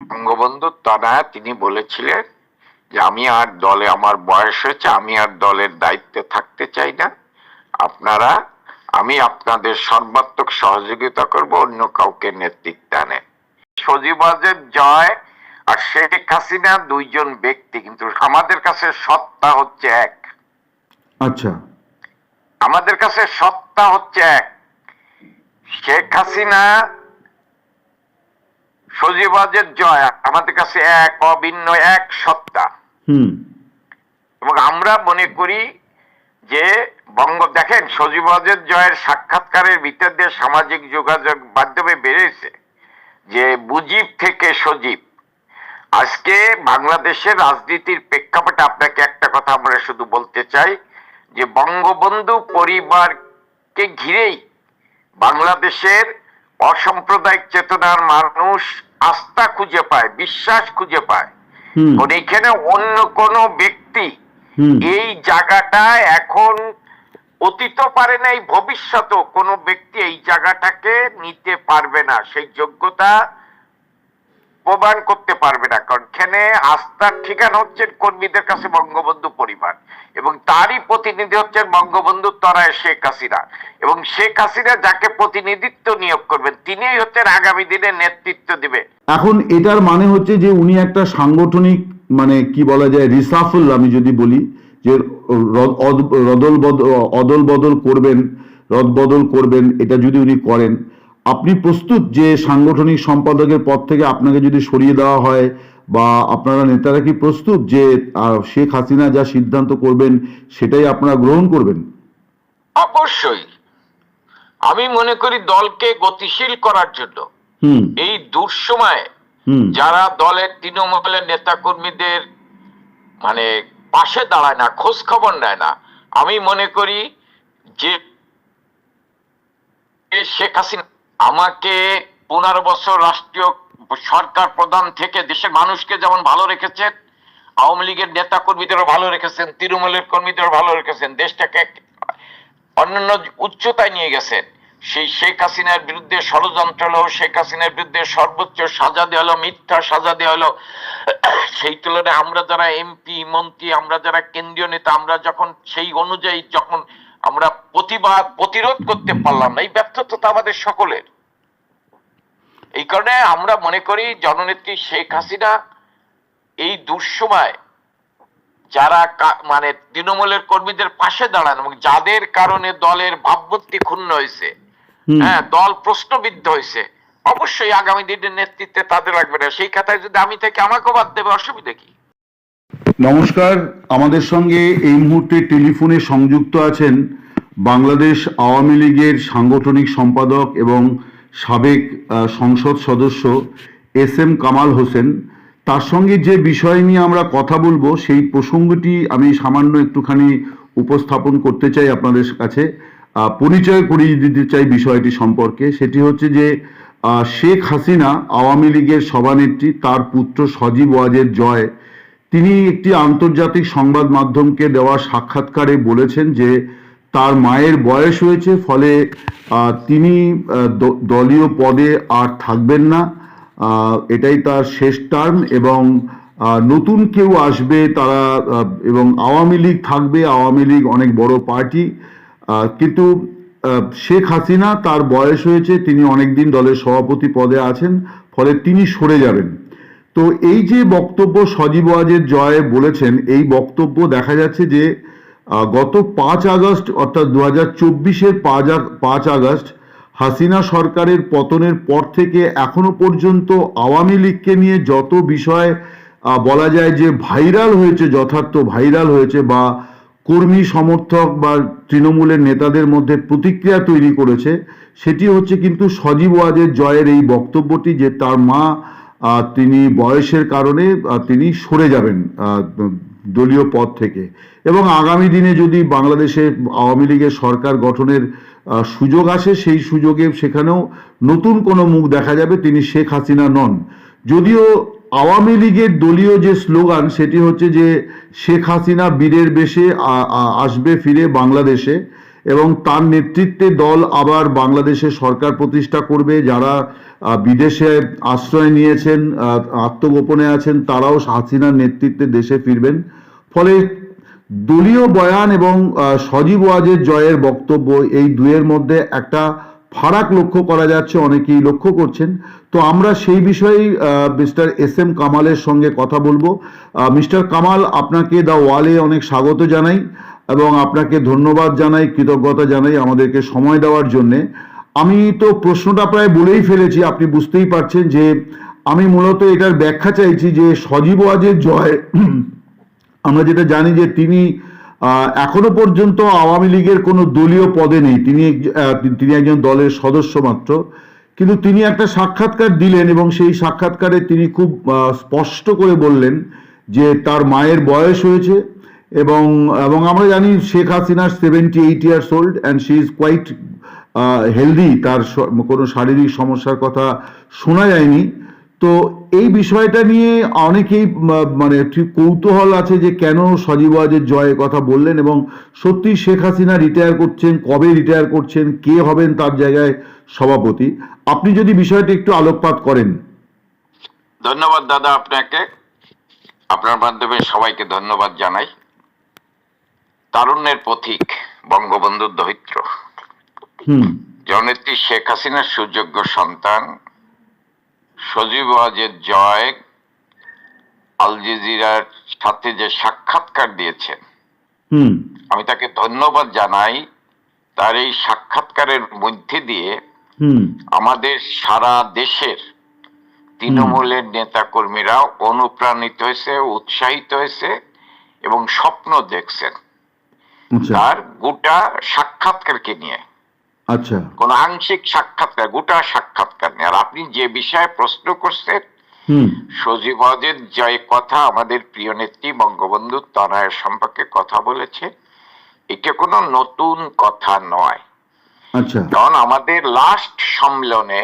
বঙ্গবন্ধু তনয়া তিনি বলেছিলেন যে আমি আর দলে, আমার বয়স হয়েছে, আমি আর দলের দায়িত্বে থাকতে চাই না। আপনারা, আমি আপনাদের সর্বাত্মক সহযোগিতা করব, অন্য কাউকে নেতৃত্ব নেন। সজীবাজের জয় আর শেখ হাসিনা দুইজন ব্যক্তি, কিন্তু আমাদের কাছে সত্তা হচ্ছে এক। আচ্ছা, আমাদের কাছে সত্তা হচ্ছে এক। শেখ হাসিনা, সজীবাজের জয় আমাদের কাছে এক, অভিন্ন এক সত্তা। এবং আমরা মনে করি যে দেখেন, সজীবাজের জয়ের সাক্ষাৎকারের ভিতর দিয়ে সামাজিক যোগাযোগ মাধ্যমে বেড়েছে যে মুজিব থেকে সজীব। আজকে বাংলাদেশের রাজনীতির প্রেক্ষাপটে আপনাকে একটা কথা আমরা শুধু বলতে চাই যে বঙ্গবন্ধু পরিবারকে ঘিরেই বাংলাদেশের অসাম্প্রদায়িক চেতনার মানুষ আস্থা খুঁজে পায়, বিশ্বাস খুঁজে পায়। এখানে অন্য কোন ব্যক্তি এই জায়গাটা এখন অতীত পারে নাই, ভবিষ্যতেও কোনো ব্যক্তি এই জায়গাটাকে নিতে পারবে না, সেই যোগ্যতা প্রমাণ করতে পারবে না। কারণ এখানে আস্থার ঠিকানা হচ্ছেন কর্মীদের কাছে বঙ্গবন্ধু পরিবার, এবং তারই প্রতিনিধি হচ্ছেন বঙ্গবন্ধু তনয়া শেখ হাসিনা। এবং শেখ হাসিনা যাকে প্রতিনিধিত্ব নিয়োগ করবেন তিনিই হচ্ছেন আগামী দিনে নেতৃত্ব দিবে। এখন এটার মানে হচ্ছে যে উনি একটা সাংগঠনিক, মানে কি বলা যায়, রিসাফল, আমি যদি বলি যে অদল বদল করবেন, রদবদল করবেন, এটা যদি উনি করেন, আপনি প্রস্তুত যে সাংগঠনিক সম্পাদকের পদ থেকে আপনাকে যদি সরিয়ে দেওয়া হয়, বা আপনারা নেতারা কি প্রস্তুত যে শেখ হাসিনা যা সিদ্ধান্ত করবেন সেটাই আপনারা গ্রহণ করবেন? অবশ্যই। আমি মনে করি দলকে গতিশীল করার জন্য এই দুঃসময়ে যারা দলের তৃণমূলের নেতা কর্মীদের মানে পাশে দাঁড়ায় না, খোঁজ খবর নেয় না, আমি মনে করি যে শেখ হাসিনা আমাকে 15 বছর রাষ্ট্রীয় সরকার প্রধান থেকে দেশের মানুষকে যেমন ভালো রেখেছেন, আওয়ামী লীগের নেতা কর্মীদেরও ভালো রেখেছেন, তৃণমূলের কর্মীদেরও ভালো রেখেছেন, দেশটাকে অন্যান্য উচ্চতায় নিয়ে গেছেন। সেই শেখ হাসিনার বিরুদ্ধে ষড়যন্ত্র হলো, শেখ হাসিনার বিরুদ্ধে সর্বোচ্চ সাজা দেওয়া হলো, মিথ্যা সাজা দেওয়া হলো। সেই তুলনায় আমরা যারা এমপি মন্ত্রী, আমরা যারা কেন্দ্রীয় নেতা, আমরা যখন সেই অনুযায়ী যখন আমরা প্রতিরোধ করতে পারলাম না, এই ব্যর্থতা আমাদের সকলের। এই কারণে আমরা মনে করি জননেত্রী শেখ হাসিনা এই দুঃসময় যারা মানে তৃণমূলের কর্মীদের পাশে দাঁড়ান এবং যাদের কারণে দলের ভাবমূর্তি ক্ষুণ্ণ হয়েছে, হ্যাঁ, দল প্রশ্নবিদ্ধ হয়েছে, অবশ্যই আগামী দিনের নেতৃত্বে তাদের রাখবে না। সেই খাতায় যদি আমি থাকি আমাকেও বাদ দেবে, অসুবিধা কি? নমস্কার, আমাদের সঙ্গে এই মুহূর্তে টেলিফোনে সংযুক্ত আছেন বাংলাদেশ আওয়ামী লীগের সাংগঠনিক সম্পাদক এবং সাবেক সংসদ সদস্য এস.এম. কামাল হোসেন। তার সঙ্গে যে বিষয় নিয়ে আমরা কথা বলবো সেই প্রসঙ্গটি আমি সামান্য একটুখানি উপস্থাপন করতে চাই আপনাদের কাছে, পরিচয় করিয়ে দিতে চাই বিষয়টি সম্পর্কে। সেটি হচ্ছে যে শেখ হাসিনা আওয়ামী লীগের সভানেত্রী, তার পুত্র সজীব ওয়াজেদ জয়, তিনি একটি আন্তর্জাতিক সংবাদ মাধ্যমকে দেওয়া সাক্ষাৎকারে বলেছেন যে তার মায়ের বয়স হয়েছে, ফলে তিনি দলীয় পদে আর থাকবেন না, এটাই তার শেষ টার্ম, এবং নতুন কেউ আসবে তারা, এবং আওয়ামী লীগ থাকবে, আওয়ামী লীগ অনেক বড় পার্টি, কিন্তু শেখ হাসিনা তার বয়স হয়েছে, তিনি অনেকদিন দলের সভাপতি পদে আছেন, ফলে তিনি সরে যাবেন। তো এই যে বক্তব্য সজীব ওয়াজেদ জয় বলেছেন, এই বক্তব্য দেখা যাচ্ছে যে গত 5 আগস্ট অর্থাৎ 2024-এর 5 আগস্ট হাসিনা সরকারের পতনের পর থেকে এখনো পর্যন্ত আওয়ামী লীগকে নিয়ে যত বিষয় বলা যায় যে ভাইরাল হয়েছে, যথার্থ ভাইরাল হয়েছে, বা কর্মী সমর্থক বা তৃণমূলের নেতাদের মধ্যে প্রতিক্রিয়া তৈরি করেছে, সেটি হচ্ছে কিন্তু সজীব ওয়াজেদ জয়ের এই বক্তব্যটি যে তার মা তিনি বয়সের কারণে তিনি সরে যাবেন দলীয় পদ থেকে, এবং আগামী দিনে যদি বাংলাদেশে আওয়ামী লীগের সরকার গঠনের সুযোগ আসে, সেই সুযোগে সেখানেও নতুন কোনো মুখ দেখা যাবে, তিনি শেখ হাসিনা নন। যদিও আওয়ামী লীগের দলীয় যে স্লোগান সেটি হচ্ছে যে শেখ হাসিনা বীরের বেশে আসবে ফিরে বাংলাদেশে, এবং তার নেতৃত্বে দল আবার বাংলাদেশে সরকার প্রতিষ্ঠা করবে। যারা বিদেশে আশ্রয় নিয়েছেন, আত্মগোপনে আছেন, তারাও হাসিনার নেতৃত্বে দেশে ফিরবেন। ফলে দলীয় বয়ান এবং সজীব ওয়াজেদ জয়ের বক্তব্য, এই দুয়ের মধ্যে একটা ফারাক লক্ষ্য করা যাচ্ছে, অনেকেই লক্ষ্য করছেন। তো আমরা সেই বিষয়েই মিস্টার SM কামালের সঙ্গে কথা বলবো। মিস্টার কামাল, আপনাকে দ্য ওয়ালে অনেক স্বাগত জানাই এবং আপনাকে ধন্যবাদ জানাই, কৃতজ্ঞতা জানাই আমাদেরকে সময় দেওয়ার জন্যে। আমি তো প্রশ্নটা প্রায় বলেই ফেলেছি, আপনি বুঝতেই পারছেন যে আমি মূলত এটার ব্যাখ্যা চাইছি যে সজীব ওয়াজেদ জয়, আমরা যেটা জানি যে তিনি এখনো পর্যন্ত আওয়ামী লীগের কোনো দলীয় পদে নেই, তিনি একজন দলের সদস্য মাত্র। কিন্তু তিনি একটা সাক্ষাৎকার দিলেন এবং সেই সাক্ষাৎকারে তিনি খুব স্পষ্ট করে বললেন যে তার মায়ের বয়স হয়েছে এবং আমরা জানি শেখ হাসিনার 78 years old and she is quite healthy, তার কোনো শারীরিক সমস্যার কথা শোনা যায়নি। তো এই বিষয়টা নিয়ে অনেকেই মানে ঠিক কৌতূহল আছে যে কেন সজীব ওয়াজেদ জয় কথা বললেন এবং সত্যি শেখ হাসিনা রিটায়ার করছেন, কবে রিটায়ার করছেন, কে হবেন তার জায়গায় সভাপতি। আপনি যদি বিষয়টা একটু আলোকপাত করেন। ধন্যবাদ দাদা, আপনাকে, আপনার মাধ্যমে সবাইকে ধন্যবাদ জানাই। তারুণ্যের পথিক বঙ্গবন্ধুর দৌহিত্র জননেত্রী শেখ হাসিনার সুযোগ্য সন্তান সজীব ওয়াজেদ জয় আল জাজিরার সাথে যে সাক্ষাৎকার দিয়েছেন, আমি তাকে ধন্যবাদ জানাই। তার এই সাক্ষাৎকারের মধ্যে দিয়ে আমাদের সারা দেশের তৃণমূলের নেতা কর্মীরা অনুপ্রাণিত হয়েছে, উৎসাহিত হয়েছে এবং স্বপ্ন দেখছেন তার গোটা সাক্ষাৎকারকে নিয়ে। আচ্ছা, কোন আংশিক সাক্ষাৎকার, গোটা সাক্ষাৎকার নিয়ে। আর আপনি যে বিষয়ে প্রশ্ন করছেন, সজীব ওয়াজেদ জয় কথা আমাদের প্রিয় নেত্রী বঙ্গবন্ধু তনয়ের সম্পর্কে কথা বলেছে, এটা কোনো নতুন কথা নয়। আচ্ছা, কারণ আমাদের লাস্ট সম্মেলনে,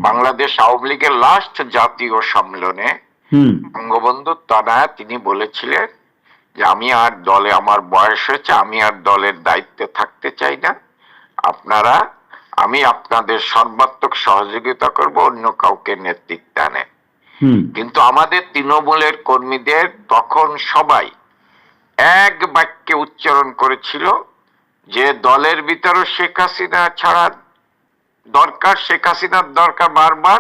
বাংলাদেশ আওয়ামী লীগের লাস্ট জাতীয় সম্মেলনে বঙ্গবন্ধু তনয়া তিনি বলেছিলেন যে আমি আর দলে, আমার বয়স হয়েছে, আমি আর দলের দায়িত্বে থাকতে চাই না, আমি আপনাদের সর্বাত্মক সহযোগিতা করব, অন্য কাউকে নেতৃত্ব নেন। কিন্তু আমাদের তৃণমূলের কর্মীদের তখন সবাই এক বাক্যে উচ্চারণ করেছিল যে দলের ভিতরে শেখ হাসিনা ছাড়া দরকার, শেখ হাসিনার দরকার বারবার,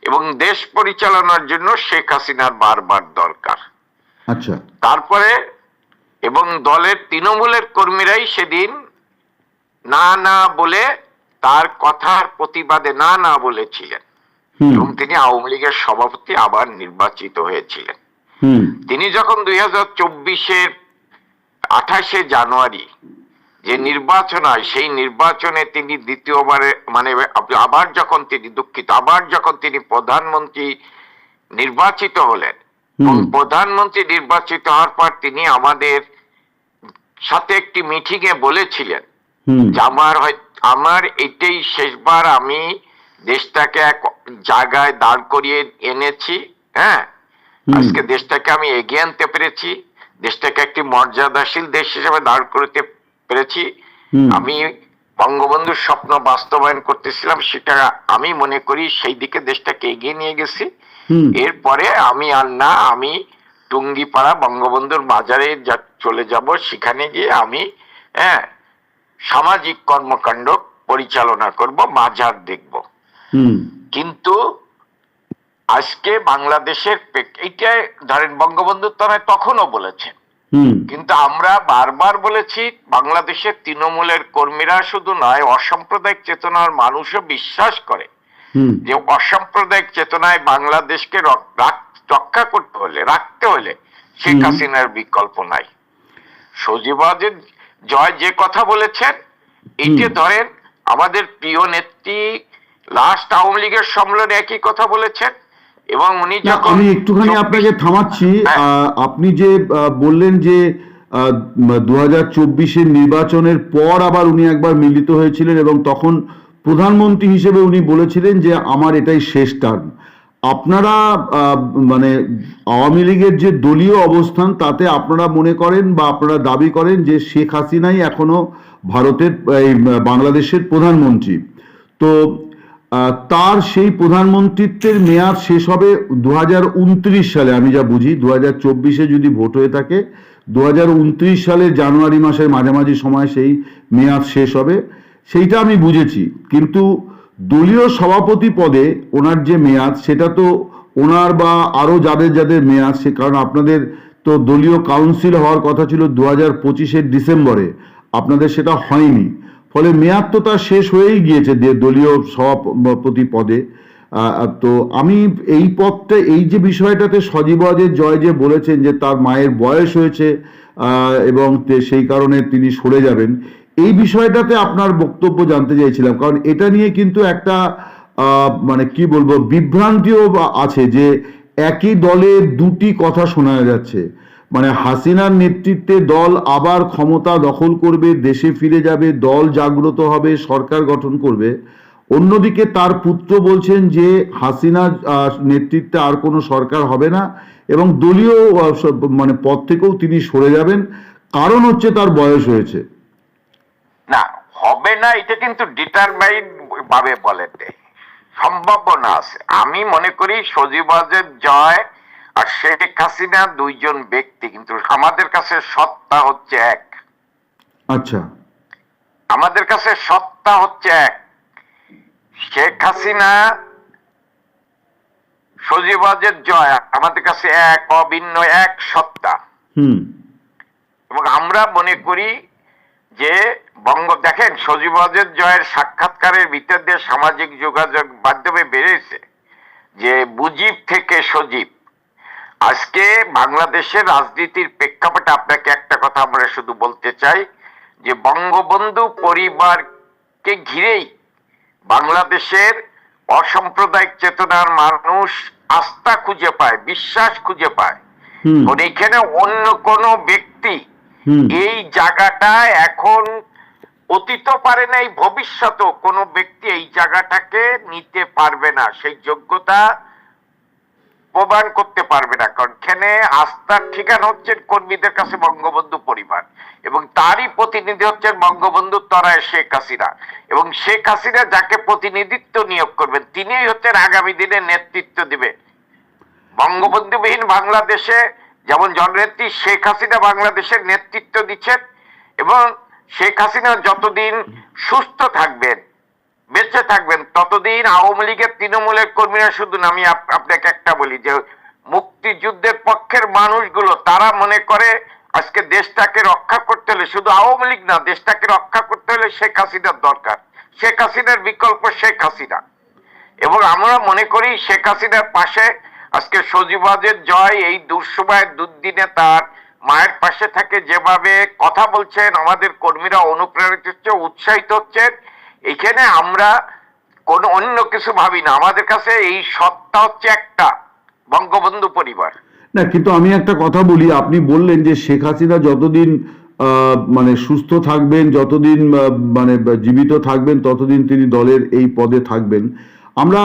এবং দেশ পরিচালনার জন্য শেখ হাসিনার বারবার দরকার। আচ্ছা, তারপরে এবং দলের তৃণমূলের কর্মীরাই সেদিন না বলে তার কথার প্রতিবাদে না বলেছিলেন এবং তিনি আওয়ামী লীগের সভাপতি আবার নির্বাচিত হয়েছিলেন। তিনি যখন 2024-এর 28শে জানুয়ারি যে নির্বাচন হয়, সেই নির্বাচনে তিনি দ্বিতীয়বারে আবার যখন তিনি প্রধানমন্ত্রী নির্বাচিত হলেন, প্রধানমন্ত্রী নির্বাচিত হওয়ার পর তিনি আমাদের সাথে একটি মিটিংয়ে বলেছিলেন যে আমার এটাই শেষবার, আমি দেশটাকে এক জায়গায় দাঁড় করিয়ে এনেছি, হ্যাঁ, আজকে দেশটাকে আমি এগিয়ে আনতে পেরেছি, দেশটাকে একটি মর্যাদাশীল দেশ হিসেবে দাঁড় করতে পেরেছি, আমি বঙ্গবন্ধুর স্বপ্ন বাস্তবায়ন করতেছিলাম, সেটা আমি মনে করি সেই দিকে দেশটাকে এগিয়ে নিয়ে গেছি। এরপরে আমি টুঙ্গিপাড়া বঙ্গবন্ধুর মাজারে চলে যাব, সেখানে গিয়ে আমি সামাজিক কর্মকাণ্ড পরিচালনা করব, মাজার দেখব। কিন্তু আজকে বাংলাদেশের এইটা ধরেন বঙ্গবন্ধু তখনও বলেছেন, কিন্তু আমরা বারবার বলেছি বাংলাদেশের তৃণমূলের কর্মীরা শুধু নয়, অসাম্প্রদায়িক চেতনার মানুষও বিশ্বাস করে যে অসাম্প্রদায়িক চেতনায় বাংলাদেশকে রক্ষা করতে হলে, রাখতে হলে শেখ হাসিনার বিকল্প নাই। সজীব ওয়াজেদ জয় যে কথা বলেছেন, এইটা ধরেন আমাদের প্রিয় নেত্রী লাস্ট আওয়ামী লীগের সম্মেলনে একই কথা বলেছেন এবং উনি যখন, আমি একটুখানি আপনাকে থামাচ্ছি, আপনি যে বললেন যে 2024-এর নির্বাচনের পর আবার উনি একবার মিলিত হয়েছিলেন এবং তখন প্রধানমন্ত্রী হিসেবে উনি বলেছিলেন যে আমার এটাই শেষ টার্ম। আপনারা মানে আওয়ামী লীগের যে দলীয় অবস্থান তাতে আপনারা মনে করেন বা আপনারা দাবি করেন যে শেখ হাসিনাই এখনো ভারতের এই বাংলাদেশের প্রধানমন্ত্রী। তো তার সেই প্রধানমন্ত্রিত্বের মেয়াদ শেষ হবে 2029 সালে, আমি যা বুঝি 2024-এ যদি ভোট হয়ে থাকে 2029 সালের জানুয়ারি মাসের মাঝামাঝি সময় সেই মেয়াদ শেষ হবে, সেইটা আমি বুঝেছি। কিন্তু দলীয় সভাপতি পদে ওনার যে মেয়াদ সেটা তো ওনার বা আরও যাদের যাদের মেয়াদ, সে কারণ আপনাদের তো দলীয় কাউন্সিল হওয়ার কথা ছিল 2025-এর ডিসেম্বরে, আপনাদের সেটা হয়নি, ফলে মেয়াদ তো তার শেষ হয়েই গিয়েছে দলীয় সভাপতি পদে। তো আমি এই পদটা, এই যে বিষয়টাতে সজীব ওয়াজেদ জয় যে বলেছেন যে তার মায়ের বয়স হয়েছে এবং সেই কারণে তিনি সরে যাবেন, এই বিষয়টাতে আপনার বক্তব্য জানতে চাইছিলাম। কারণ এটা নিয়ে কিন্তু একটা মানে কি বলবো বিভ্রান্তিও আছে যে একই দলে দুটি কথা শোনা যাচ্ছে, মানে হাসিনার নেতৃত্বে দল আবার ক্ষমতা দখল করবে, দেশে ফিরে যাবে, দল জাগ্রত হবে, সরকার গঠন করবে। অন্যদিকে তার পুত্র বলছেন যে হাসিনার নেতৃত্বে আর কোনো সরকার হবে না এবং দলীয় মানে পদ থেকেও তিনি সরে যাবেন, কারণ হচ্ছে তার বয়স হয়েছে। না, হবে না এটা কিন্তু ডিটারমাইন ভাবে বলেন নেই, সম্ভাবনা আছে। আমি মনে করি সজীব ওয়াজেদ জয় আর শেখ হাসিনা দুইজন ব্যক্তি, কিন্তু আমাদের কাছে সত্তা হচ্ছে এক। আচ্ছা, আমাদের কাছে সত্তা হচ্ছে এক। শেখ হাসিনা, সজীব ওয়াজেদ জয় আমাদের কাছে এক, অভিন্ন এক সত্তা। এবং আমরা মনে করি যে দেখেন সজীব ওয়াজেদ জয়ের সাক্ষাৎকারের ভিতর দিয়ে সামাজিক যোগাযোগ মাধ্যমে বেড়েছে যে মুজিব থেকে সজীব। আজকে বাংলাদেশের রাজনীতির প্রেক্ষাপটে আপনাকে একটা কথা আমরা শুধু বলতে চাই যে বঙ্গবন্ধু পরিবারকে ঘিরেই বাংলাদেশের অসাম্প্রদায়িক চেতনার মানুষ আস্থা খুঁজে পায়, বিশ্বাস খুঁজে পায়। এখানে অন্য কোন ব্যক্তি এই জায়গাটা এখন অতীত পারে নাই, ভবিষ্যতেও কোনো ব্যক্তি এই জায়গাটাকে নিতে পারবে না, সেই যোগ্যতা প্রমাণ করতে পারবে না। কারণ এখানে আস্থার ঠিকানা হচ্ছে কর্মীদের কাছে বঙ্গবন্ধু পরিবার এবং তারই প্রতিনিধি হচ্ছেন বঙ্গবন্ধুর তরায় শেখ হাসিনা। এবং শেখ হাসিনা যাকে প্রতিনিধিত্ব নিয়োগ করবেন তিনিই হচ্ছেন আগামী দিনে নেতৃত্ব দিবে। বঙ্গবন্ধুবিহীন বাংলাদেশে যেমন জননেত্রী শেখ হাসিনা বাংলাদেশের নেতৃত্ব দিচ্ছেন এবং শেখ হাসিনা যতদিন সুস্থ থাকবেন, বেঁচে থাকবেন, ততদিন আওয়ামী লীগের তৃণমূলের কর্মীরা শুধু না, আমি আপনাকে একটা বলি যে মুক্তিযুদ্ধের পক্ষের মানুষগুলো তারা মনে করে আজকে দেশটাকে রক্ষা করতে হলে শুধু আওয়ামী লীগ না, দেশটাকে রক্ষা করতে হলে শেখ হাসিনার দরকার। শেখ হাসিনার বিকল্প শেখ হাসিনা। এবং আমরা মনে করি শেখ হাসিনার পাশে আজকে সজীব ওয়াজেদ জয় এই দুঃসময়ের দুর্দিনে তার মায়ের পাশে থাকে যেভাবে কথা বলছেন, আমাদের কর্মীরা অনুপ্রাণিত হচ্ছে, উৎসাহিত হচ্ছেন। এখানে আমরা কোন অন্য কিছু ভাবি না, আমাদের কাছে এই সত্তা হচ্ছে একটা, বঙ্গবন্ধু পরিবার। না, কিন্তু আমি একটা কথা বলি, আপনি বললেন যে শেখ হাসিনা যতদিন মানে সুস্থ থাকবেন, যতদিন মানে জীবিত থাকবেন, ততদিন তিনি দলের এই পদে থাকবেন। আমরা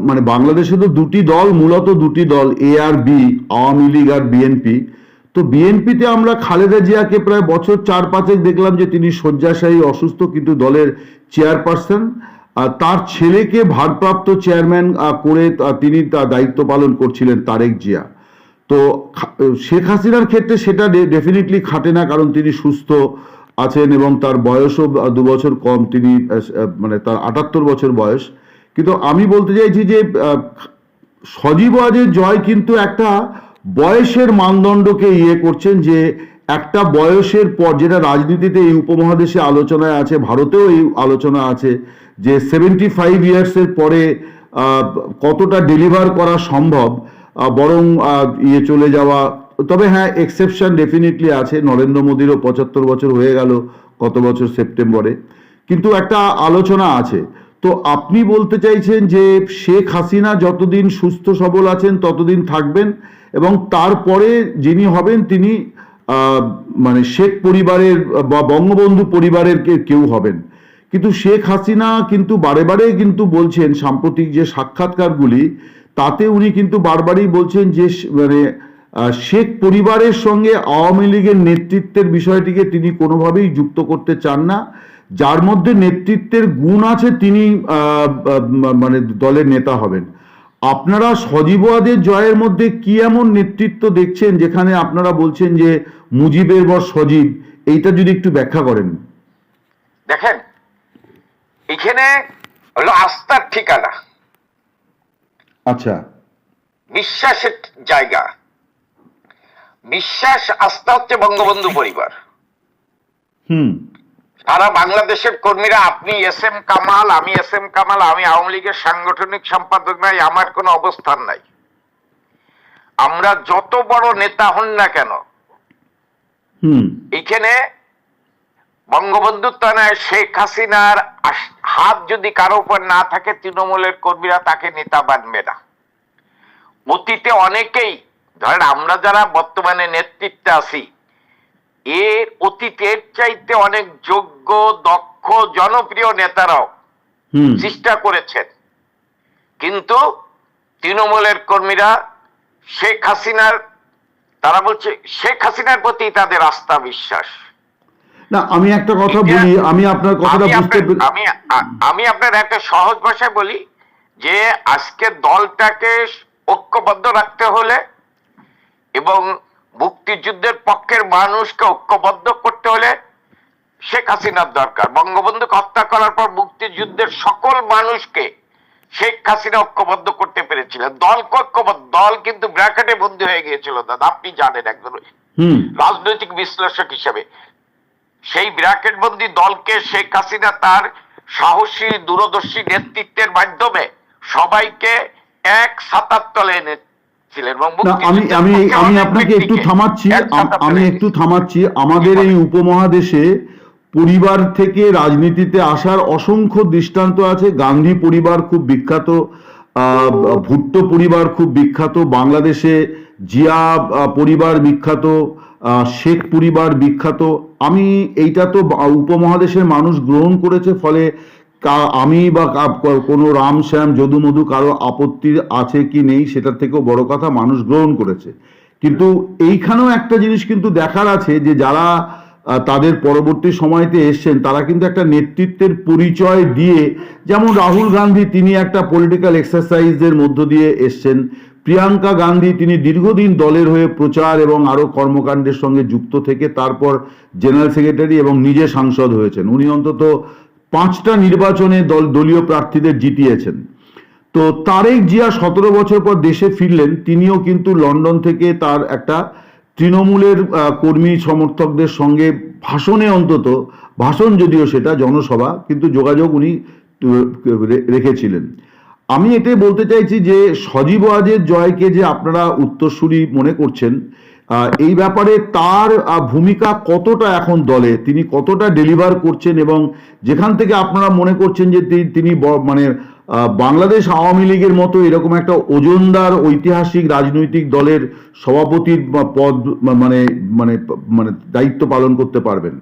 মানে বাংলাদেশে তো দুটি দল, মূলত দুটি দল, এ আর বি, আওয়ামী লীগ আর বিএনপি। তো বিএনপিতে আমরা খালেদা জিয়াকে প্রায় বছর 4-5 দেখলাম যে তিনি শয্যাশায়ী, অসুস্থ, কিন্তু দলের চেয়ারপারসন। তার ছেলেকে ভারপ্রাপ্ত চেয়ারম্যান করে তিনি তার দায়িত্ব পালন করছিলেন, তারেক জিয়া। তো শেখ হাসিনার ক্ষেত্রে সেটা ডেফিনেটলি খাটে না, কারণ তিনি সুস্থ আছেন এবং তার বয়সও 2 বছর কম, তিনি মানে তার 78 বছর বয়স। কিন্তু আমি বলতে চাইছি যে সজীব ওয়াজেদ জয় কিন্তু একটা বয়সের মানদণ্ডকে করছেন, যে একটা বয়সের পর, যেটা রাজনীতিতে এই উপমহাদেশে আলোচনায় আছে, ভারতেও এই আলোচনা আছে, যে 75 ইয়ার্সের পরে কতটা ডেলিভার করা সম্ভব, বরং চলে যাওয়া। তবে হ্যাঁ, এক্সেপশন ডেফিনেটলি আছে, নরেন্দ্র মোদীরও 75 বছর হয়ে গেল গত বছর সেপ্টেম্বরে, কিন্তু একটা আলোচনা আছে। তো আপনি বলতে চাইছেন যে শেখ হাসিনা যতদিন সুস্থ সবল আছেন ততদিন থাকবেন এবং তারপরে যিনি হবেন তিনি মানে শেখ পরিবারের বা বঙ্গবন্ধু পরিবারের কেউ হবেন। কিন্তু শেখ হাসিনা কিন্তু বারে বারে কিন্তু বলছেন, সাম্প্রতিক যে সাক্ষাৎকারগুলি, তাতে উনি কিন্তু বারবারই বলছেন যে মানে শেখ পরিবারের সঙ্গে আওয়ামী লীগের নেতৃত্বের বিষয়টিকে তিনি কোনোভাবেই যুক্ত করতে চান না। যার মধ্যে নেতৃত্বের গুণ আছে তিনি মানে দলের নেতা হবেন। আপনারা সজীবওয়াদের জয়ের মধ্যে কি এমন নেতৃত্ব দেখছেন যেখানে আপনারা বলছেন যে মুজিবের বর সজীব, এইটা যদি একটু ব্যাখ্যা করেন। দেখেন, এখানে হলো আস্থার ঠিকানা, আচ্ছা, বিশ্বাসের জায়গা। বিশ্বাস আস্থা হচ্ছে বঙ্গবন্ধু পরিবার। সারা বাংলাদেশের কর্মীরা, আপনি এস এম কামাল, আমি এস এম কামাল, আমি আওয়ামী লীগের সাংগঠনিক সম্পাদক নাই, আমার কোনো অবস্থান নাই। আমরা যত বড় নেতা হন না কেন, এখানে বঙ্গবন্ধু তনয় শেখ হাসিনার হাত যদি কারো উপর না থাকে, তৃণমূলের কর্মীরা তাকে নেতা বানবে না। অতীতে অনেকেই, ধরেন আমরা যারা বর্তমানে নেতৃত্বে আছি, এর অতীতের চাইতে অনেক যোগ্য, দক্ষ, জনপ্রিয় নেতারাও চেষ্টা করেছেন, কিন্তু তৃণমূলের কর্মীরা শেখ হাসিনার, তারা বলছে শেখ হাসিনার প্রতি তাদের আস্থা বিশ্বাস। না, আমি একটা কথা বলি, আমি আপনার কথাটা বুঝতে আমি আপনার একটা সহজ ভাষায় বলি যে আজকে দলটাকে ঐক্যবদ্ধ রাখতে হলে এবং মুক্তিযুদ্ধের পক্ষের মানুষকে ঐক্যবদ্ধ করতে হলে শেখ হাসিনার দরকার। বঙ্গবন্ধুকে হত্যা করার পর মুক্তিযুদ্ধের সকল মানুষকে শেখ হাসিনা ঐক্যবদ্ধ করতে পেরেছিলেন। দলকে ঐক্যবদ্ধ, দল কিন্তু ব্র্যাকেটে বন্দী হয়ে গিয়েছিল দাদা, আপনি জানেন একজন রাজনৈতিক বিশ্লেষক হিসেবে। সেই ব্র্যাকেট বন্দী দলকে শেখ হাসিনা তার সাহসী দূরদর্শী নেতৃত্বের মাধ্যমে সবাইকে এক ছাতার তলে এনেছিলেন। আমি আপনাকে একটু থামাচ্ছি। আমাদের এই উপমহাদেশে পরিবার থেকে রাজনীতিতে আসার অসংখ্য দৃষ্টান্ত আছে। গান্ধী পরিবার খুব বিখ্যাত, ভুট্টো পরিবার খুব বিখ্যাত, বাংলাদেশে জিয়া পরিবার বিখ্যাত, শেখ পরিবার বিখ্যাত। আমি এইটা তো উপমহাদেশের মানুষ গ্রহণ করেছে, ফলে আমি বা কোনো রাম শ্যাম যদু মধু কারো আপত্তি আছে কি নেই সেটার থেকেও বড় কথা, মানুষ গ্রহণ করেছে। কিন্তু এইখানেও একটা জিনিস কিন্তু দেখার আছে যে যারা তাদের পরবর্তী সময়তে এসছেন তারা কিন্তু একটা নেতৃত্বের পরিচয় দিয়ে, যেমন রাহুল গান্ধী, তিনি একটা পলিটিক্যাল এক্সারসাইজের মধ্য দিয়ে এসছেন। প্রিয়াঙ্কা গান্ধী, তিনি দীর্ঘদিন দলের হয়ে প্রচার এবং আরো কর্মকাণ্ডের সঙ্গে যুক্ত থেকে তারপর জেনারেল সেক্রেটারি এবং নিজে সাংসদ হয়েছেন। উনি অন্তত 5টা নির্বাচনে দলীয় প্রার্থীদের জিতিয়েছেন। তো তারেক জিয়া 17 বছর পর দেশে ফিরলেন, তিনিও কিন্তু লন্ডন থেকে তার একটা তৃণমূলের কর্মী সমর্থকদের সঙ্গে ভাষণে, অন্তত ভাষণ যদিও সেটা জনসভা, কিন্তু যোগাযোগ উনি রেখেছিলেন। আমি এটাই বলতে চাইছি যে সজীব ওয়াজেদ জয়কে যে আপনারা উত্তরসূরি মনে করছেন, এই ব্যাপারে তার ভূমিকা কতটা এখন দলে, তিনি কতটা ডেলিভার করছেন, এবং যেখান থেকে আপনারা মনে করছেন যে তিনি মানে বাংলাদেশ আওয়ামী লীগের মতো এরকম একটা ওজনদার ঐতিহাসিক রাজনৈতিক দলের সভাপতির পদ মানে মানে মানে দায়িত্ব পালন করতে পারবেন।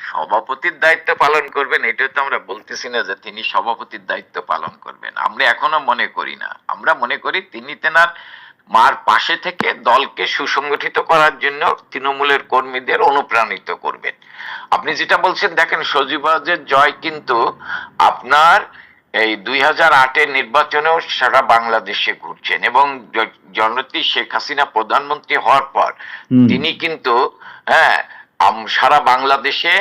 সভাপতির দায়িত্ব পালন করবেন এটা তো আমরা বলতেছি না যে তিনি সভাপতির দায়িত্ব পালন করবেন, আমরা এখনো মনে করি না। আমরা মনে করি তিনি তেনার মার পাশে থেকে দলকে সুসংগঠিত করার জন্য তৃণমূলের কর্মীদের অনুপ্রাণিত করবেন। আপনি যেটা বলছেন, দেখেন সজীব ওয়াজেদ জয় কিন্তু আপনার এই 2008-এর নির্বাচনেও সারা বাংলাদেশে ঘুরছেন, এবং জননেত্রী শেখ হাসিনা প্রধানমন্ত্রী হওয়ার পর তিনি কিন্তু সারা বাংলাদেশে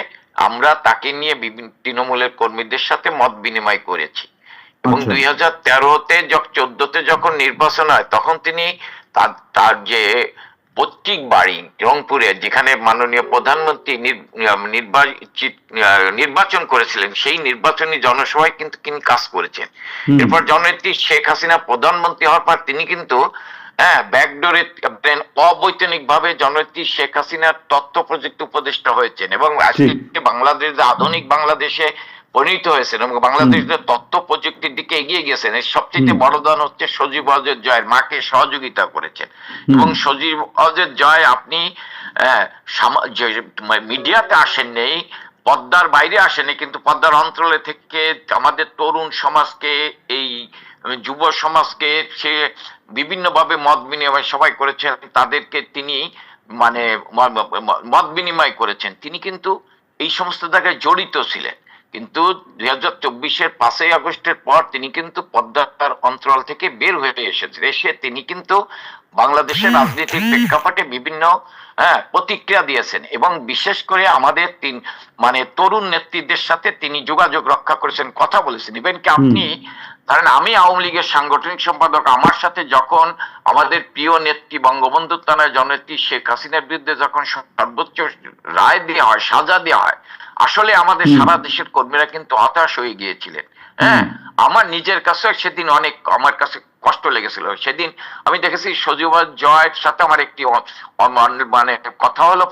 আমরা তাকে নিয়ে বিভিন্ন তৃণমূলের কর্মীদের সাথে মত বিনিময় করেছি। এবং 2013-তে 14-তে যখন নির্বাচন হয় তখন তিনি তার যে পৈতৃক বাড়ি রংপুরে, যেখানে মাননীয় প্রধানমন্ত্রী নির্বাচন করেছিলেন, সেই নির্বাচনী জনসভায় কিন্তু তিনি কাজ করেছেন। এরপর জননেত্রী শেখ হাসিনা প্রধানমন্ত্রী হওয়ার পর তিনি কিন্তু ব্যাকডোরে অবৈতনিক ভাবে জননেত্রী শেখ হাসিনার তথ্য প্রযুক্তি উপদেষ্টা হয়েছেন, এবং আজকে বাংলাদেশ আধুনিক বাংলাদেশে পরিণত হয়েছেন এবং বাংলাদেশের তথ্য প্রযুক্তির দিকে এগিয়ে গেছেন। এর সবচেয়ে বড় দান হচ্ছে সজীব ওয়াজেদ জয়ের মাকে সহযোগিতা করেছেন। এবং সজীব ওয়াজেদ জয়, আপনি মিডিয়াতে আসেন নেই, পদ্মার বাইরে আসেনি, কিন্তু পদ্মার অঞ্চলে থেকে আমাদের তরুণ সমাজকে, এই যুব সমাজকে সে বিভিন্নভাবে মত বিনিময় সবাই করেছেন, তাদেরকে তিনি মানে মত বিনিময় করেছেন। তিনি কিন্তু এই সমস্ত জায়গায় জড়িত ছিলেন, কিন্তু 2024-এর 5ই আগস্টের পর তিনি কিন্তু পদ্মার অঞ্চল থেকে বের হয়ে এসেছেন। এসে তিনি কিন্তু বাংলাদেশের রাজনীতির প্রেক্ষাপটে বিভিন্ন প্রতিক্রিয়া দিয়েছেন, এবং বিশেষ করে আমাদের তরুণ নেতৃত্বের সাথে তিনি যোগাযোগ রক্ষা করেছেন, কথা বলেছেন। ইভেন কি আপনি ধরেন, আমি আওয়ামী লীগের সাংগঠনিক সম্পাদক, আমার সাথে যখন আমাদের প্রিয় নেত্রী বঙ্গবন্ধু কন্যা জননেত্রী শেখ হাসিনার বিরুদ্ধে যখন সর্বোচ্চ রায় দেওয়া হয়, সাজা দেওয়া হয়, আসলে আমাদের সারা দেশের কর্মীরা কিন্তু হতাশ হয়ে গিয়েছিলেন। হ্যাঁ, আমার নিজের কাছে সেদিন অনেক আমার কাছে কষ্ট লেগেছিল। সেদিন আমি দেখেছি সজীব জয়ের সাথে আমার একটি কথা হলো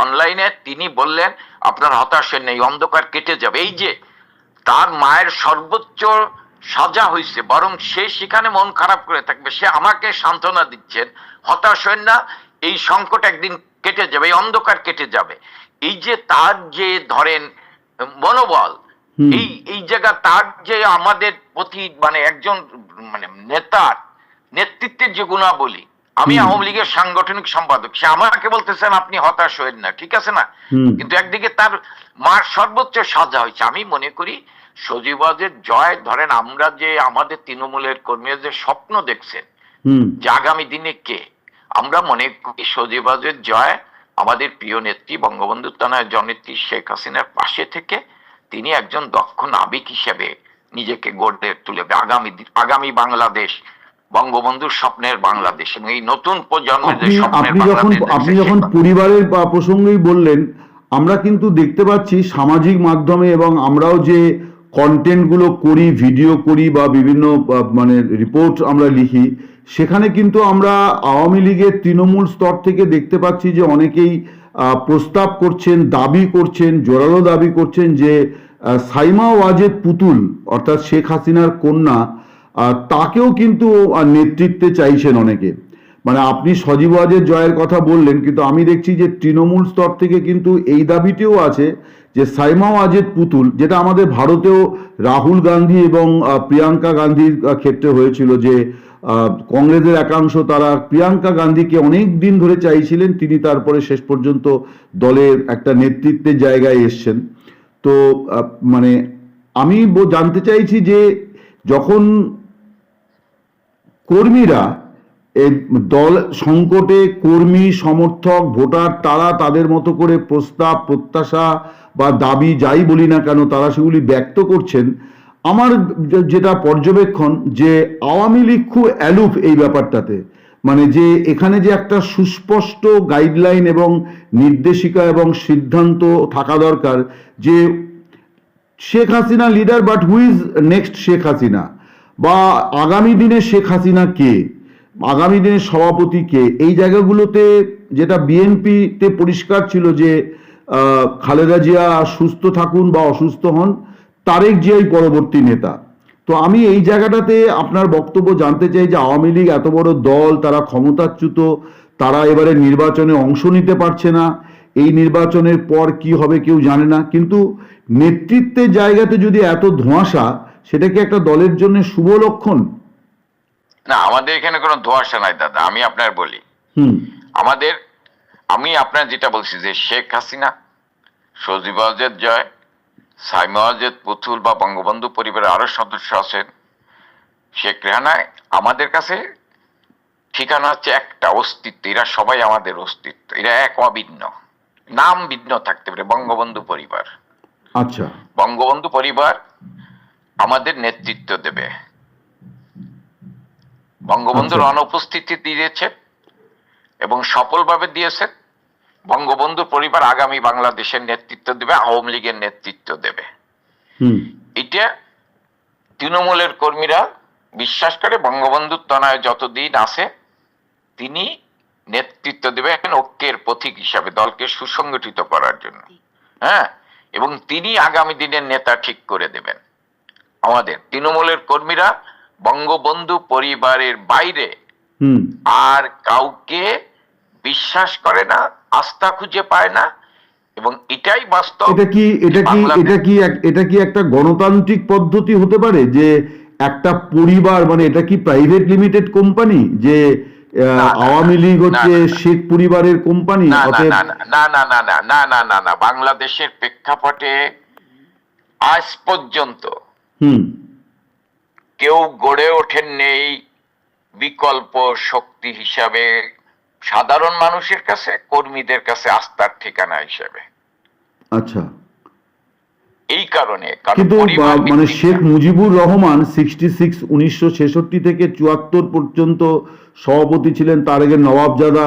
অনলাইনে। তিনি বললেন, আপনার হতাশ নেই, অন্ধকার কেটে যাবে। এই যে তার মায়ের সর্বোচ্চ সাজা হয়েছে, বরং সে সেখানে মন খারাপ করে থাকবে, সে আমাকে সান্ত্বনা দিচ্ছেন, হতাশ হন না, এই সংকট একদিন কেটে যাবে, এই অন্ধকার কেটে যাবে। এই যে তার যে ধরেন মনোবল, এই জায়গা তার যে আমাদের প্রতি একজন নেতার নেতৃত্বের যে গুণাবলী। আমি আওয়ামী লীগের সাংগঠনিক সম্পাদক, সে আমাকে বলতেছেন আপনি হতাশ হয়েন না, ঠিক আছে না, কিন্তু একদিকে তার মার সর্বোচ্চ সাজা হয়েছে। আমি মনে করি সজীবের জয়, ধরেন আমরা যে আমাদের তৃণমূলের কর্মীরা যে স্বপ্ন দেখছেন যে আগামী দিনে কে, আমরা মনে করি সজীবের জয় আমাদের প্রিয় নেত্রী বঙ্গবন্ধু কন্যা জননেত্রী শেখ হাসিনার পাশে থেকে তিনি একজন দক্ষ নাবিক হিসেবে নিজেকে গড়ে তুলবে। আগামী বাংলাদেশ বঙ্গবন্ধুর স্বপ্নের বাংলাদেশ, এবং এই নতুন প্রজন্মের যে স্বপ্নের বাংলাদেশ। আপনি যখন পরিবারের প্রসঙ্গেই বললেন, আমরা কিন্তু দেখতে পাচ্ছি সামাজিক মাধ্যমে, এবং আমরাও যে কন্টেন্ট গুলো করি, ভিডিও করি বা বিভিন্ন রিপোর্ট আমরা লিখি, সেখানে কিন্তু আমরা আওয়ামী লীগের তৃণমূল স্তর থেকে দেখতে পাচ্ছি যে অনেকেই প্রস্তাব করছেন, দাবি করছেন, জোরালো দাবি করছেন যে সাইমা ওয়াজেদ পুতুল অর্থাৎ শেখ হাসিনার কন্যা, তাকেও কিন্তু নেতৃত্বে চাইছেন অনেকে। আপনি সজীব ওয়াজেদ জয়ের কথা বললেন, কিন্তু আমি দেখছি যে তৃণমূল স্তর থেকে কিন্তু এই দাবিটিও আছে যে সাইমা ওয়াজেদ পুতুল, যেটা আমাদের ভারতেও রাহুল গান্ধী এবং প্রিয়াঙ্কা গান্ধীর ক্ষেত্রে হয়েছিল, যে কংগ্রেসের একাংশ তারা প্রিয়াঙ্কা গান্ধীকে অনেক দিন ধরে চাইছিলেন, তিনি তারপরে শেষ পর্যন্ত দলের একটা নেতৃত্বের জায়গায় এসছেন। তো আমি জানতে চাইছি যে যখন কর্মীরা দল সংকটে, কর্মী সমর্থক ভোটার তারা তাদের মতো করে প্রস্তাব, প্রত্যাশা বা দাবি যাই বলি না কেন, তারা সেগুলি ব্যক্ত করছেন, আমার যেটা পর্যবেক্ষণ যে আওয়ামী লীগ খুব অ্যালুফ এই ব্যাপারটাতে। যে এখানে যে একটা সুস্পষ্ট গাইডলাইন এবং নির্দেশিকা এবং সিদ্ধান্ত থাকা দরকার যে Sheikh Hasina leader, but who is next Sheikh Hasina, বা আগামী দিনে শেখ হাসিনা কে, আগামী দিনের সভাপতি কে। এই জায়গাগুলোতে যেটা বিএনপিতে পরিষ্কার ছিল যে খালেদা জিয়া সুস্থ থাকুন বা অসুস্থ হন, তারেক জিয়াই পরবর্তী নেতা। তো আমি এই জায়গাটাতে আপনার বক্তব্য জানতে চাই যে আওয়ামী লীগ এত বড় দল, তারা ক্ষমতাচ্যুত, তারা এবারে নির্বাচনে অংশ নিতে পারছে না, এই নির্বাচনের পর কি হবে কেউ জানে না, কিন্তু নেতৃত্বের জায়গাতে যদি এত ধোঁয়াশা, সেটা কি একটা দলের জন্য শুভ লক্ষণ? না, আমাদের এখানে কোনো ধোঁয়াশা নাই দাদা। আমি আপনার বলি, আমি আপনার যেটা বলছি যে শেখ হাসিনা, সজীব ওয়াজেদ জয়, সাইমা ওয়াজেদ পুতুল বা বঙ্গবন্ধু পরিবারের আরো সদস্য আছেন, শেখ রেহানা, আমাদের কাছে ঠিকানা হচ্ছে একটা, অস্তিত্ব। এরা সবাই আমাদের অস্তিত্ব, এরা এক, অভিন্ন। নাম ভিন্ন থাকতে পারে, বঙ্গবন্ধু পরিবার। আচ্ছা, বঙ্গবন্ধু পরিবার আমাদের নেতৃত্ব দেবে। বঙ্গবন্ধুর অনুপস্থিতি দিয়েছে এবং সফলভাবে দিয়েছে। বঙ্গবন্ধুর পরিবার আগামী বাংলাদেশের নেতৃত্ব দেবে, আওয়ামী লীগের নেতৃত্ব দেবে। এটা তৃণমূলের কর্মীরা বিশ্বাস করে। বঙ্গবন্ধুর তনয় যতদিন আছে তিনি নেতৃত্ব দেবেন ঐক্যের প্রতীক হিসাবে, দলকে সুসংগঠিত করার জন্য। হ্যাঁ, এবং তিনি আগামী দিনের নেতা ঠিক করে দেবেন। আমাদের তৃণমূলের কর্মীরা বঙ্গবন্ধু পরিবারের বাইরে আর কাউকে বিশ্বাস করে না, আস্থা খুঁজে পায় না, এবং এটাই বাস্তব। এটা কি একটা গণতান্ত্রিক পদ্ধতি হতে পারে যে একটা পরিবার, মানে এটা কি প্রাইভেট লিমিটেড কোম্পানি যে আওয়ামী লীগ হচ্ছে শেখ পরিবারের কোম্পানি? না না না না না না না না না না না বাংলাদেশের প্রেক্ষাপটে আজ পর্যন্ত কেউ গড়ে ওঠেন নেই বিকল্প শক্তি হিসাবে সাধারণ মানুষের কাছে, কর্মীদের কাছে আস্থার ঠিকানা হিসেবে। আচ্ছা, এই কারণে কিন্তু মানে শেখ মুজিবুর রহমান 1966 থেকে 74 পর্যন্ত সভাপতি ছিলেন, তার আগে নবাবজাদা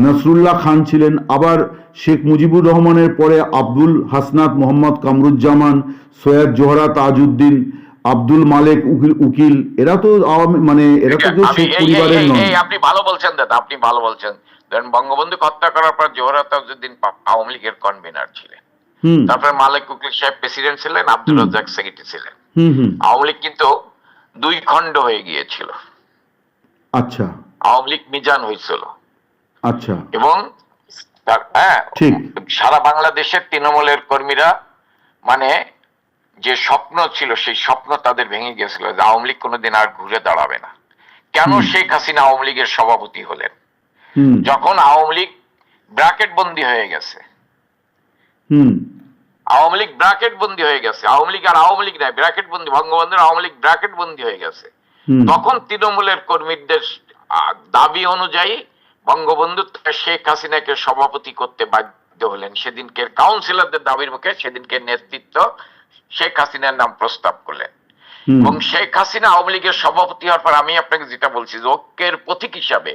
নসরুল্লাহ খান ছিলেন, আবার শেখ মুজিবুর রহমানের পরে আব্দুল হাসনাত, মোহাম্মদ কামরুজ্জামান, সৈয়দ জোহরা তাজউদ্দিন, আব্দুল মালেক উকিল, এরা তো মানে এরা তো শেখ পরিবারের নন। আপনি ভালো বলছেন দাদা, আপনি ভালো বলছেন। ধরেন বঙ্গবন্ধু হত্যা করার পর জোহরা তাজউদ্দিন আওয়ামী লীগের কনভেনার ছিলেন, তারপরে মালেক উকিল সাহেব প্রেসিডেন্ট ছিলেন, আব্দুল রাজ্জাক সেক্রেটারি ছিলেন। আওয়ামী লীগ কিন্তু দুই খণ্ড হয়ে গিয়েছিল। আচ্ছা, আওয়ামী লীগ মিজান হয়েছিল। আচ্ছা, এবং সারা বাংলাদেশের তৃণমূলের কর্মীরা মানে যে স্বপ্ন ছিল সেই স্বপ্ন তাদের ভেঙে গিয়েছিল যে আওয়ামী লীগ কোনোদিন আর ঘুরে দাঁড়াবে না। কেন শেখ হাসিনা আওয়ামী লীগের সভাপতি হলেন? যখন আওয়ামী লীগ ব্র্যাকেট বন্দী হয়ে গেছে, আওয়ামী লীগ ব্র্যাকেট বন্দী হয়ে গেছে, আওয়ামী লীগ আর আওয়ামী লীগ নাই, ব্র্যাকেট বন্দী, বঙ্গবন্ধুর আওয়ামী লীগ ব্র্যাকেট বন্দী হয়ে গেছে। তখন তৃণমূলের কর্মীদের দাবি অনুযায়ী বঙ্গবন্ধু শেখ হাসিনাকে সভাপতি করতে বাধ্য হলেন। সেদিনকে কাউন্সিলরদের দাবির মুখে সেদিনকে নেতৃত্ব শেখ হাসিনার নাম প্রস্তাব করলেন এবং শেখ হাসিনা আওয়ামী লীগের সভাপতি হওয়ার পর আমি আপনাকে যেটা বলছি যে ঐক্যের প্রতীক হিসাবে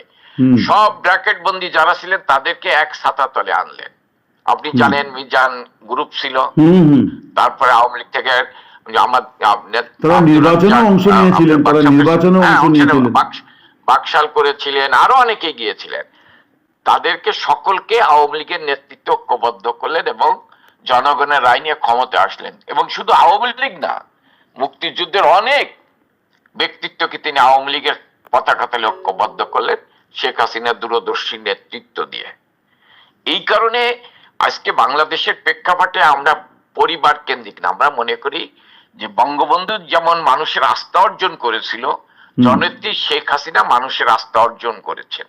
সব ব্র্যাকেট বন্দী যারা ছিলেন তাদেরকে এক ছাতা তলে আনলেন। আপনি জানেন মিজান গ্রুপ ছিল, তারপরে আওয়ামী লীগ থেকে বাকশাল করেছিলেন, আরো অনেকে গিয়েছিলেন। তাদেরকে সকলকে আওয়ামী লীগের নেতৃত্ব ঐক্যবদ্ধ করলেন এবং জনগণের রায় নিয়ে ক্ষমতা আসলেন। এবং শুধু আওয়ামী লীগ না, মুক্তিযুদ্ধের অনেক ব্যক্তিত্বকে তিনি আওয়ামী লীগের পতাকা তলে ঐক্যবদ্ধ করলেন শেখ হাসিনার দূরদর্শী নেতৃত্ব দিয়ে। এই কারণে আজকে বাংলাদেশের প্রেক্ষাপটে আমরা পরিবার কেন্দ্রিক না, আমরা মনে করি যে বঙ্গবন্ধু যেমন মানুষের আস্থা অর্জন করেছিল, জননেত্রী শেখ হাসিনা মানুষের আস্থা অর্জন করেছেন,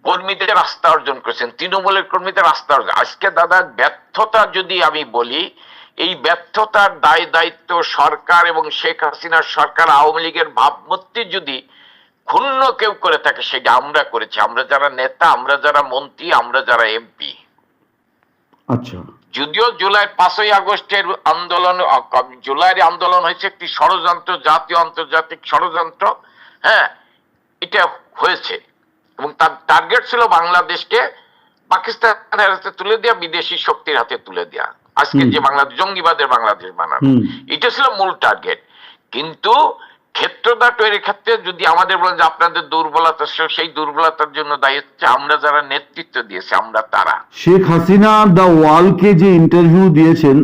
কর্মীদের আস্থা অর্জন করেছেন, তৃণমূলের কর্মীদের আস্থা অর্জন। আজকে দাদা ব্যর্থতা যদি আমি বলি, এই ব্যর্থতার দায় দায়িত্ব সরকার এবং শেখ হাসিনার সরকার আওয়ামী লীগের ভাবমূর্তি যদি ক্ষুণ্ণ কেউ করে থাকে সেটা আমরা করেছি, আমরা যারা নেতা, আমরা যারা মন্ত্রী, আমরা যারা এমপি। আচ্ছা, যদিও জুলাই 5ই আগস্টের আন্দোলন, জুলাইয়ের আন্দোলন হয়েছে একটি ষড়যন্ত্র, জাতীয় আন্তর্জাতিক ষড়যন্ত্র, হ্যাঁ এটা হয়েছে এবং তার টার্গেট ছিল বাংলাদেশকে পাকিস্তানের হাতে তুলে দেওয়া, বিদেশি শক্তির হাতে তুলে দেওয়া, আজকে যে বাংলাদেশ জঙ্গিবাদের বাংলাদেশ বানানো, এটা ছিল মূল টার্গেট। কিন্তু ক্ষেত্রটা তৈরির ক্ষেত্রে যদি আমাদের বলেন যে আপনাদের দুর্বলতা, সেই দুর্বলতার জন্য দায়ী হচ্ছে আমরা যারা নেতৃত্ব দিয়েছি, আমরা তারা। শেখ হাসিনা দ্য ওয়ালকে যে ইন্টারভিউ দিয়েছেন,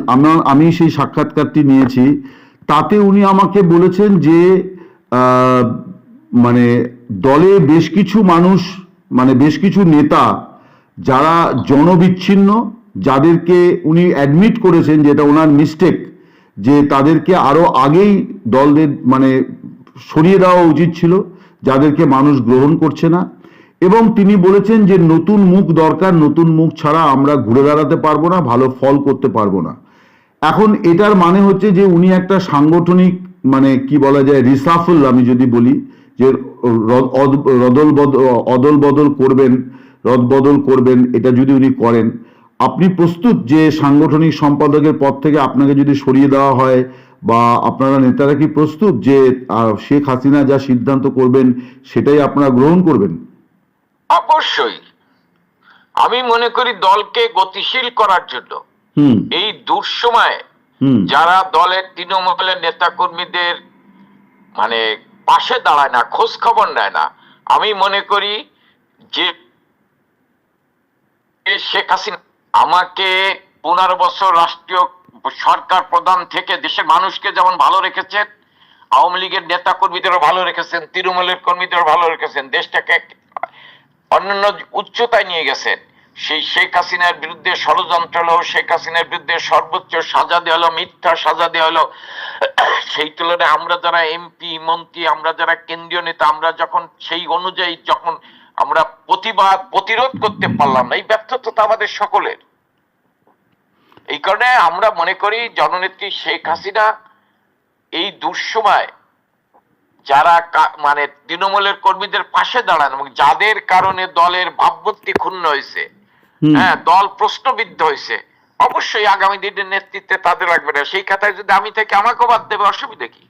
আমি সেই সাক্ষাৎকারটি নিয়েছি, তাতে উনি আমাকে বলেছেন যে মানে দলে বেশ কিছু মানুষ, মানে বেশ কিছু নেতা যারা জনবিচ্ছিন্ন, যাদেরকে উনি অ্যাডমিট করেছেন যেটা ওনার মিস্টেক, যে তাদেরকে আরো আগেই দলদের মানে সরিয়ে দেওয়া উচিত ছিল, যাদেরকে মানুষ গ্রহণ করছে না। এবং তিনি বলেছেন যে নতুন মুখ দরকার, নতুন মুখ ছাড়া আমরা ঘুরে দাঁড়াতে পারবো না, ভালো ফল করতে পারবো না। এখন এটার মানে হচ্ছে যে উনি একটা সাংগঠনিক মানে কি বলা যায় রিসাফল, আমি যদি বলি যে রদবদল করবেন, এটা যদি উনি করেন, আপনি প্রস্তুত যে সাংগঠনিক সম্পাদকের পদ থেকে আপনাকে যদি সরিয়ে দেওয়া হয়, বা আপনারা নেতারা কি প্রস্তুত যে শেখ হাসিনা যা সিদ্ধান্ত করবেন সেটাই আপনারা গ্রহণ করবেন? অবশ্যই। আমি মনে করি দলকে গতিশীল করার জন্য এই দুঃসময়ে যারা দলের তৃণমূলের নেতা কর্মীদের মানে পাশে দাঁড়ায় না, খোঁজ খবর নেয় না, আমি মনে করি যে শেখ হাসিনা আমাকে 15 বছর রাষ্ট্রীয় সরকার প্রধান থেকে দেশের মানুষকে যেমন ভালো রেখেছেন, আওয়ামী লীগের নেতা কর্মীদেরও ভালো রেখেছেন, তৃণমূলের কর্মীদেরও ভালো রেখেছেন, দেশটাকে অন্যান্য উচ্চতায় নিয়ে গেছেন, সেই শেখ হাসিনার বিরুদ্ধে ষড়যন্ত্র হলো, শেখ হাসিনার বিরুদ্ধে সর্বোচ্চ সাজা দেওয়া হলো, মিথ্যা সাজা দেওয়া হলো। সেই তুলনায় আমরা যারা এমপি মন্ত্রী, আমরা যারা কেন্দ্রীয় নেতা, আমরা যখন সেই অনুযায়ী যখন আমরা প্রতিরোধ করতে পারলাম না, এই ব্যর্থতা তো আমাদের সকলের। এই কারণে আমরা মনে করি জননেত্রী শেখ হাসিনা এই দুঃসময় যারা মানে তৃণমূলের কর্মীদের পাশে দাঁড়ান এবং যাদের কারণে দলের ভাবমূর্তি ক্ষুণ্ণ হয়েছে, হ্যাঁ, দল প্রশ্নবিদ্ধ হয়েছে, অবশ্যই আগামী দিনের নেতৃত্বে তাদের রাখবে না। সেই কথায় যদি আমি থেকে আমাকেও বাদ দেবে, অসুবিধা কি?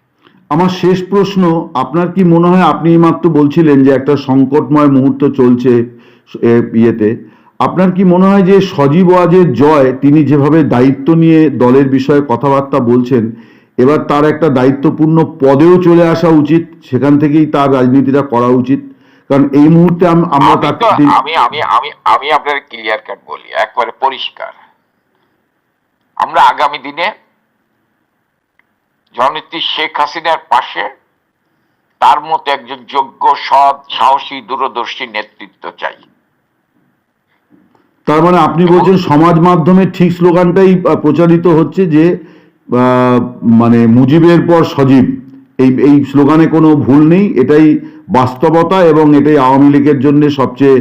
আমার শেষ প্রশ্ন, আপনার কি মনে হয়, আপনি মাত্র বলছিলেন যে একটা সংকটময় মুহূর্ত চলছে ইয়েতে, আপনার কি মনে হয় যে সজীব ওয়াজেদ জয় তিনি যেভাবে দায়িত্ব নিয়ে দলের বিষয়ে কথাবার্তা বলছেন, এবার তার একটা দায়িত্বপূর্ণ পদেও চলে আসা উচিত, সেখান থেকেই তার রাজনীতিটা করা উচিত? কারণ এই মুহূর্তে আমরা আমি আপনার ক্লিয়ার কাট বলি, একবারে পরিষ্কার, আমরা আগামী দিনে জননেত্রী শেখ হাসিনার পাশে তার মতো একজন যোগ্য, সৎ, সাহসী, দূরদর্শী নেতৃত্ব চাই। তার মানে আপনি বলছেন সমাজ মাধ্যমে ঠিক স্লোগানটাই প্রচারিত হচ্ছে যে মানে মুজিবের পর সজীব, এই স্লোগানে কোনো ভুল নেই, এটাই বাস্তবতা এবং এটাই আওয়ামী লীগের জন্য সবচেয়ে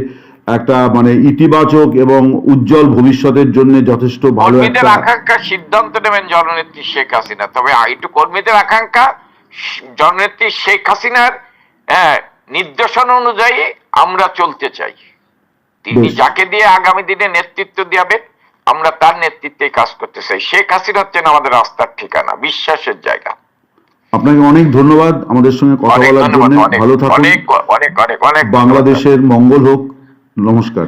একটা মানে ইতিবাচক এবং উজ্জ্বল ভবিষ্যতের জন্য যথেষ্ট ভালো একটা আকাঙ্ক্ষা। সিদ্ধান্ত নেবেন জননেত্রী শেখ হাসিনা, তবে একটু কর্মীদের আকাঙ্ক্ষা জননেত্রী শেখ হাসিনার নির্দেশনা অনুযায়ী আমরা চলতে চাই। তিনি যাকে দিয়ে আগামী দিনে নেতৃত্ব দিবেন, আমরা তার নেতৃত্বে কাজ করতে চাই। শেখ হাসিনা হচ্ছেন আমাদের রাস্তার ঠিকানা, বিশ্বাসের জায়গা। আপনাকে অনেক ধন্যবাদ আমাদের সঙ্গে কথা বলার জন্য। ভালো থাকুন, অনেক অনেক অনেক অনেক বাংলাদেশের মঙ্গল হোক। নমস্কার।